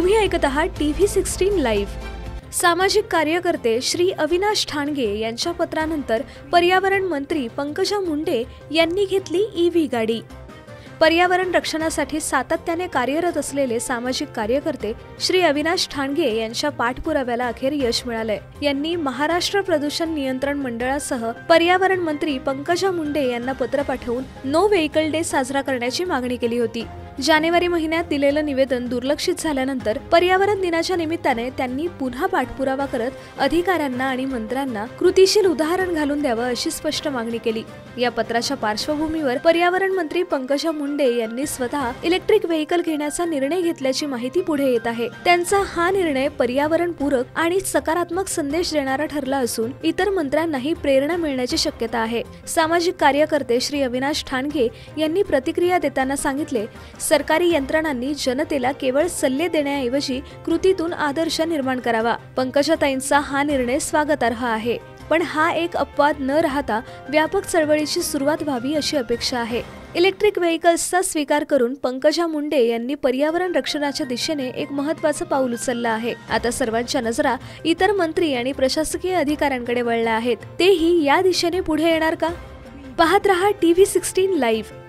तुम्ही ऐकत आहात TV16 लाईव्ह। सामाजिक कार्यकर्ते श्री अविनाश ठाणगे यांच्या पत्रानंतर पर्यावरण मंत्री पंकजा मुंडे यांनी घेतली EV गाडी। पर्यावरण रक्षणासाठी सातत्याने कार्यरत असलेले सामाजिक कार्यकर्ते श्री अविनाश ठाणगे यांच्या पाठपुराव्याला अखेर यश मिळाले। यांनी महाराष्ट्र प्रदूषण नियंत्रण मंडळासह पर्यावरण मंत्री पंकजा मुंडे यांना पत्र पाठवून नो व्हेइकल डे साजरा करण्याची मागणी केली होती। जानेवारी महिन्यात दिलेलं निवेदन दुर्लक्षित झाल्यानंतर पर्यावरण दिनाच्या निमित्ताने त्यांनी पुन्हा पाठपुरावा करत अधिकाऱ्यांना आणि मंत्र्यांना कृतीशील उदाहरण घालून द्यावं अशी स्पष्ट मागणी केली। या पत्राच्या पार्श्वभूमीवर पर्यावरण मंत्री पंकजा मुंडे यांनी स्वतः इलेक्ट्रिक व्हेइकल घेण्याचा निर्णय घेतल्याची माहिती पुढे येत आहे। त्यांचा हा निर्णय पर्यावरण पूरक आणि सकारात्मक संदेश देणारा ठरला असून इतर मंत्र्यांनाही प्रेरणा मिळण्याची शक्यता आहे। सामाजिक कार्यकर्ते श्री अविनाश ठाणगे यांनी प्रतिक्रिया देताना सांगितले, सरकारी यंत्रणांनी जनतेला केवळ सल्ले देण्याऐवजी कृतीतून आदर्श निर्माण करावा। पंकजाताईंचा हा निर्णय स्वागतार्ह आहे, पण हा एक अपवाद न राहता व्यापक चळवळीची सुरुवात व्हावी अशी अपेक्षा आहे। इलेक्ट्रिक व्हेइकल्सचा स्वीकार करून पंकजा मुंडे यांनी पर्यावरण रक्षणाच्या दिशेने एक महत्त्वाचं पाऊल उचललं आहे। आता सर्वांच्या नजरा इतर मंत्री आणि प्रशासकीय अधिकाऱ्यांकडे वळल्या आहेत। तेही या दिशेने पुढे येणार का? पाहत रहा TV16 लाईव्ह।